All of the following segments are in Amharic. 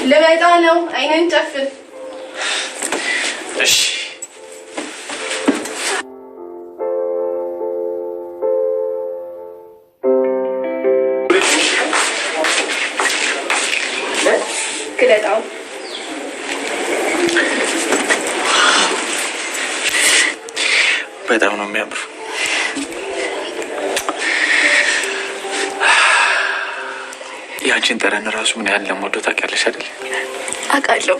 ልመጣ ነው አይነን ጨፍን እሺ ክለጣው በጣም ነው የሚያምር ያንቺን ጠረን ራሱ ምን ያህል ለምወደው ታውቂያለሽ አይደል? አውቃለሁ።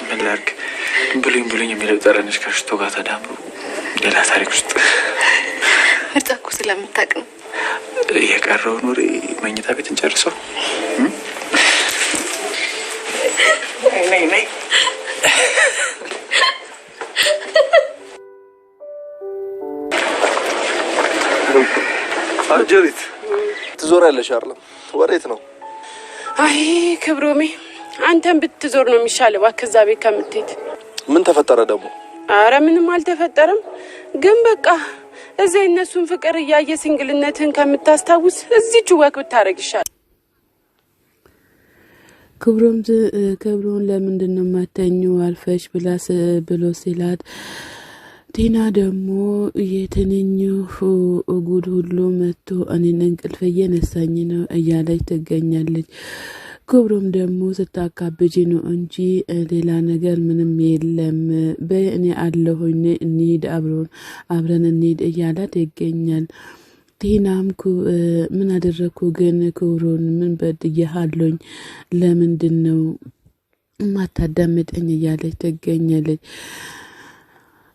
ምን ላድርግ ብሉኝ የሚለው ጠረንሽ ከሽቶ ጋር ተዳምሮ ሌላ ታሪክ ውስጥ እርጣኩ ስለምታውቅ ነው። የቀረው ኑሪ መኝታ ቤት እንጨርሰው። ነይ አጀሪት ትዞራለሽ አይደል? ወዴት ነው? አይ ክብሮሜ አንተም ብትዞር ነው የሚሻለው ከዛ ቤት ከምትሄድ። ምን ተፈጠረ ደግሞ? አረ ምንም አልተፈጠረም፣ ግን በቃ እዚህ እነሱን ፍቅር እያየ ሲንግልነትን ከምታስታውስ እዚህች ወክ ብታረግ ይሻላል። ክብሮም ለምንድን ነው የማተኙ አልፈሽ ብሎ ሲላት ቲና ደግሞ የትንኙ ጉድ ሁሉ መጥቶ እኔን እንቅልፍ እየነሳኝ ነው እያለች ትገኛለች። ክብሮም ደግሞ ስታካብጂ ነው እንጂ ሌላ ነገር ምንም የለም፣ በእኔ አለሁኝ እንሂድ አብረን እንሂድ እያላት ይገኛል። ቲናም ምን አደረኩ ግን ክብሮን ምን በድዬሃለሁኝ ለምንድን ነው ማታዳምጠኝ እያለች ትገኛለች።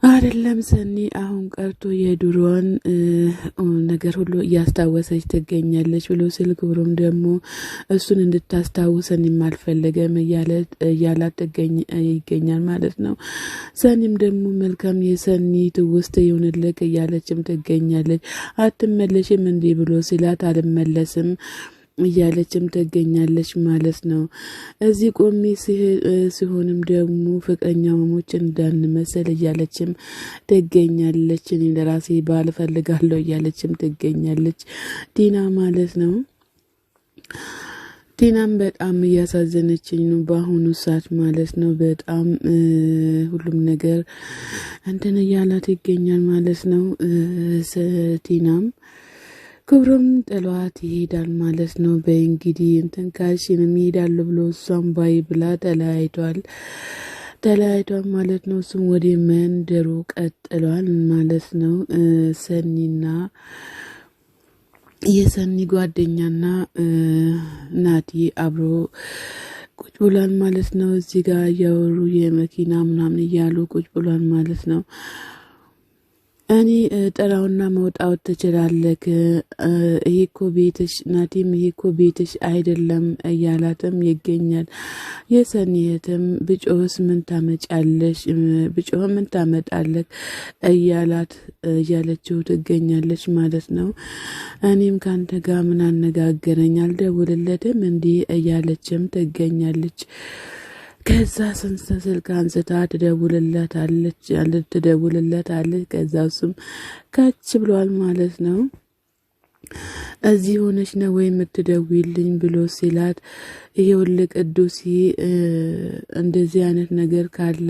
አይደለም ሰኒ አሁን ቀርቶ የድሮን ነገር ሁሉ እያስታወሰች ትገኛለች ብሎ ሲል ክብሮም ደግሞ እሱን እንድታስታውሰን የማልፈልገም እያላት ይገኛል ማለት ነው። ሰኒም ደግሞ መልካም የሰኒ ትውስት ይሁንልክ እያለችም ትገኛለች። አትመለሽም እንዲህ ብሎ ሲላት አልመለስም እያለችም ትገኛለች ማለት ነው። እዚህ ቆሚ ሲሆንም ደግሞ ፍቅረኛ ማሞች እንዳንመሰል እያለችም ትገኛለች። እኔ ለራሴ ባል ፈልጋለሁ እያለችም ትገኛለች ቲና ማለት ነው። ቲናም በጣም እያሳዘነችኝ ነው በአሁኑ ሰዓት ማለት ነው። በጣም ሁሉም ነገር እንትን እያላት ይገኛል ማለት ነው። ቲናም ክብሮም ጥሏት ይሄዳል ማለት ነው። በእንግዲህ እንትን ካልሽንም ይሄዳል ብሎ እሷም ባይ ብላ ተለያይቷል ማለት ነው። እሱም ወደ መንደሩ ቀጥሏል ማለት ነው። ሰኒና የሰኒ ጓደኛና ናቲ አብሮ ቁጭ ብሏል ማለት ነው። እዚህ ጋር እያወሩ የመኪና ምናምን እያሉ ቁጭ ብሏል ማለት ነው። እኔ ጥራውና መውጣት ትችላለህ፣ ይሄ እኮ ቤትሽ ናቲም፣ ይሄ እኮ ቤትሽ አይደለም እያላትም ይገኛል። የሰኒየትም ብጮህስ ምን ታመጫለሽ፣ ብጮህ ምን ታመጣለህ እያለችው ትገኛለች ማለት ነው። እኔም ካንተ ጋር ምን አነጋገረኝ አልደውልለትም እንዲህ እያለችም ትገኛለች። ከዛ ስልክ አንስታ ትደውልለታለች። ከዛ እሱም ካች ብሏል ማለት ነው። እዚህ ሆነች ነው ወይ የምትደውይልኝ ብሎ ሲላት ይኸውልህ ቅዱስ እንደዚህ አይነት ነገር ካለ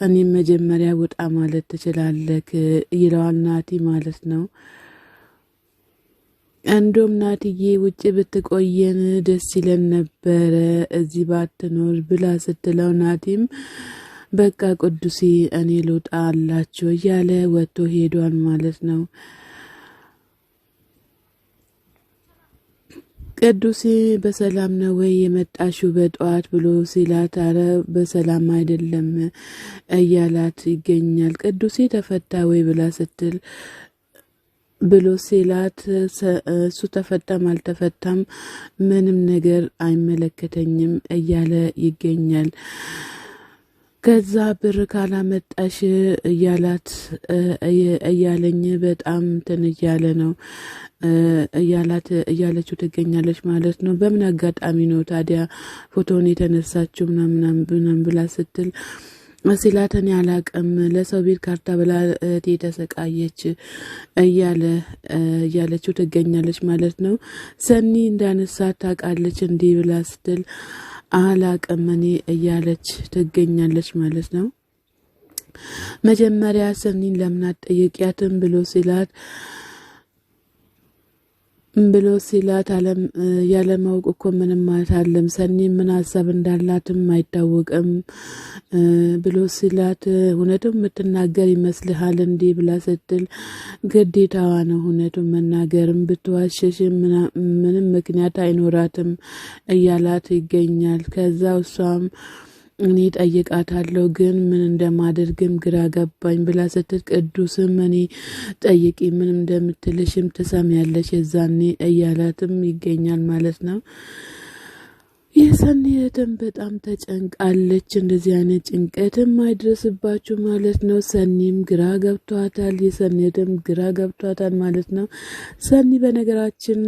እኔም መጀመሪያ ወጣ ማለት ትችላለህ ይለዋል ናቲ ማለት ነው። እንደውም ናትዬ ውጭ ብትቆየን ደስ ይለን ነበረ እዚህ ባትኖር ብላ ስትለው ናቲም በቃ ቅዱሴ እኔ ልውጣ አላችሁ እያለ ወጥቶ ሄዷል ማለት ነው። ቅዱሴ በሰላም ነው ወይ የመጣሽው በጠዋት ብሎ ሲላት አረ በሰላም አይደለም እያላት ይገኛል። ቅዱሴ ተፈታ ወይ ብላ ስትል ብሎ ሲላት እሱ ተፈታም አልተፈታም ምንም ነገር አይመለከተኝም እያለ ይገኛል። ከዛ ብር ካላመጣሽ እያለኝ በጣም እንትን እያለ ነው እያለችው ትገኛለች ማለት ነው። በምን አጋጣሚ ነው ታዲያ ፎቶውን የተነሳችው ምናምን ብላ ስትል ሲላተን ያላቀም ለሰው ቤት ካርታ ብላ ተሰቃየች እያለችው ትገኛለች ማለት ነው። ሰኒ እንዳነሳት ታውቃለች እንዲህ ብላ ስትል አላቀም እኔ እያለች ትገኛለች ማለት ነው። መጀመሪያ ሰኒን ለምን አትጠይቂያትም ብሎ ሲላት ያለማወቅ እኮ ምንም ማለት አለም ሰኒ ምን ሀሳብ እንዳላትም አይታወቅም ብሎ ሲላት እውነቱን የምትናገር ይመስልሃል እንዴ ብላ ስትል ግዴታዋ ነው እውነቱን መናገርም ብትዋሸሽ ምንም ምክንያት አይኖራትም እያላት ይገኛል። ከዛ እሷም እኔ ጠይቃታለሁ ግን ምን እንደማደርግም ግራ ገባኝ ብላ ስትል ቅዱስም እኔ ጠይቂ ምን እንደምትልሽም ትሰሚያለሽ የዛኔ እያላትም ይገኛል ማለት ነው። የሰኒ እህትም በጣም ተጨንቃለች። እንደዚህ አይነት ጭንቀትም አይድረስባችሁ ማለት ነው። ሰኒም ግራ ገብቷታል፣ የሰኒ እህትም ግራ ገብቷታል ማለት ነው። ሰኒ በነገራችን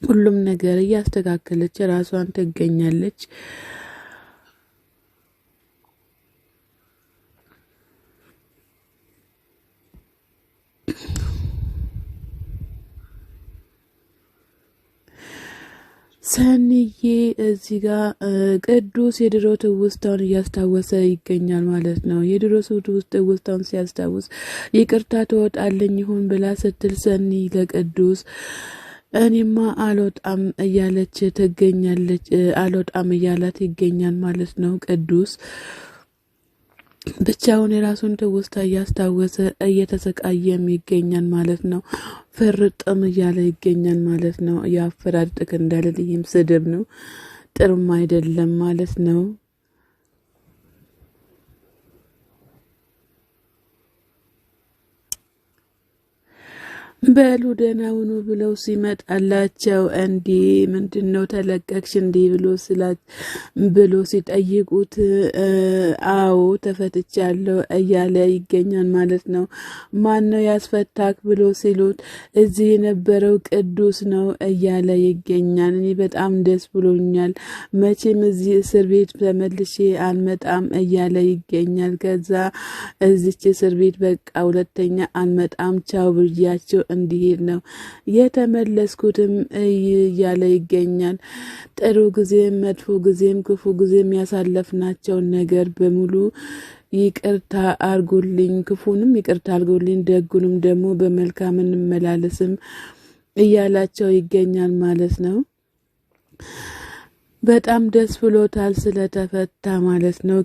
ሁሉም ነገር እያስተካከለች ራሷን ትገኛለች። ሰኒዬ እዚህ ጋር ቅዱስ የድሮ ትውስታውን እያስታወሰ ይገኛል ማለት ነው። የድሮ ትውስታውን ሲያስታውስ ይቅርታ ትወጣለኝ ይሆን ብላ ስትል ሰኒ ለቅዱስ እኔማ አልወጣም እያለች ትገኛለች። አልወጣም እያላት ይገኛል ማለት ነው። ቅዱስ ብቻውን የራሱን ትውስታ እያስታወሰ እየተሰቃየም ይገኛል ማለት ነው። ፍርጥም እያለ ይገኛል ማለት ነው። ያፈራድቅ እንዳለ ይህም ስድብ ነው፣ ጥሩም አይደለም ማለት ነው። በሉ ደህና ሁኑ ብለው ሲመጣላቸው እንዲ ምንድነው ተለቀቅሽ እንዲ ብሎ ሲጠይቁት አዎ ተፈትቻለሁ እያለ ይገኛል ማለት ነው። ማን ነው ያስፈታክ ብሎ ሲሉት እዚህ የነበረው ቅዱስ ነው እያለ ይገኛል። እኔ በጣም ደስ ብሎኛል፣ መቼም እዚህ እስር ቤት ተመልሼ አልመጣም እያለ ይገኛል። ከዛ እዚች እስር ቤት በቃ ሁለተኛ አልመጣም ቻው ብያቸው እንዲሄድ ነው የተመለስኩትም እያለ ይገኛል። ጥሩ ጊዜም መጥፎ ጊዜም ክፉ ጊዜም ያሳለፍናቸውን ነገር በሙሉ ይቅርታ አርጉልኝ፣ ክፉንም ይቅርታ አርጉልኝ፣ ደጉንም ደግሞ በመልካም እንመላለስም እያላቸው ይገኛል ማለት ነው። በጣም ደስ ብሎታል ስለተፈታ ማለት ነው።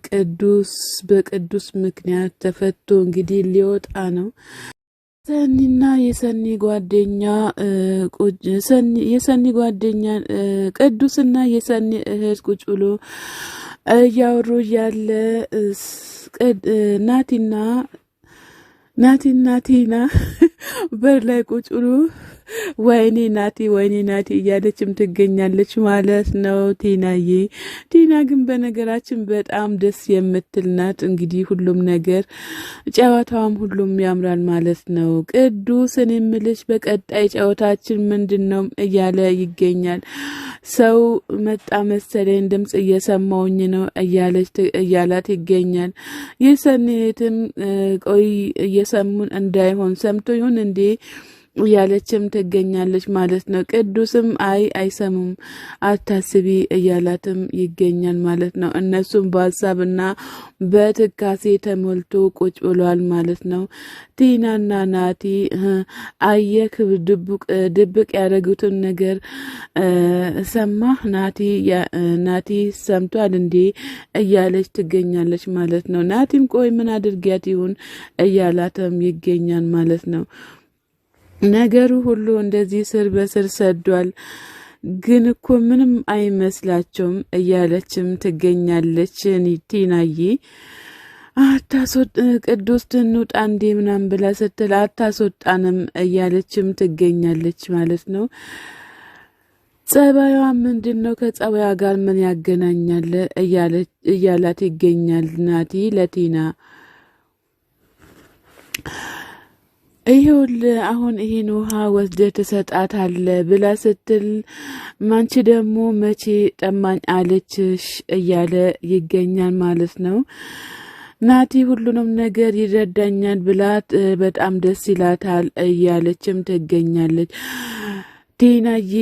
በቅዱስ ምክንያት ተፈቶ እንግዲህ ሊወጣ ነው። ሰኒና የሰኒ ጓደኛ ቅዱስና የሰኒ እህት ቁጭ ብሎ እያወሩ ያለ ናቲና በር ላይ ቁጭ ብሎ ወይኔ ናቲ እያለችም ትገኛለች ማለት ነው። ቲና ግን በነገራችን በጣም ደስ የምትል ናት። እንግዲህ ሁሉም ነገር ጨዋታዋም ሁሉም ያምራል ማለት ነው። ቅዱስን የምልሽ በቀጣይ ጨዋታችን ምንድነው እያለ ይገኛል። ሰው መጣ መሰለኝ ድምጽ እየሰማውኝ ነው እያላት ይገኛል። የሰኒትም ቆይ እየሰሙን እንዳይሆን ሰምቶ ይሁን እንዴ እያለችም ትገኛለች ማለት ነው። ቅዱስም አይሰሙም አታስቢ እያላትም ይገኛል ማለት ነው። እነሱም በሀሳብና በትካሴ ተሞልቶ ቁጭ ብሏል ማለት ነው። ቲናና ናቲ አየክ ድብቅ ያደረጉትን ነገር ሰማህ ናቲ ሰምቷል እንዴ እያለች ትገኛለች ማለት ነው። ናቲም ቆይ ምን አድርጊያት ይሁን እያላትም ይገኛል ማለት ነው። ነገሩ ሁሉ እንደዚህ ስር በስር ሰዷል፣ ግን እኮ ምንም አይመስላቸውም እያለችም ትገኛለች። ቲናዬ ቅዱስ ትንውጣ እንዴ ምናምን ብላ ስትል አታስወጣንም እያለችም ትገኛለች ማለት ነው። ጸባይዋ ምንድን ነው? ከጸባይዋ ጋር ምን ያገናኛል እያላት ይገኛል ናቲ ለቲና። ይሄውል አሁን ይሄን ውሃ ወስደ ተሰጣታለ ብላ ስትል ማንቺ ደግሞ መቼ ጠማኝ አለችሽ እያለ ይገኛል ማለት ነው። ናቲ ሁሉንም ነገር ይረዳኛል ብላት በጣም ደስ ይላታል እያለችም ትገኛለች። ቲናዬ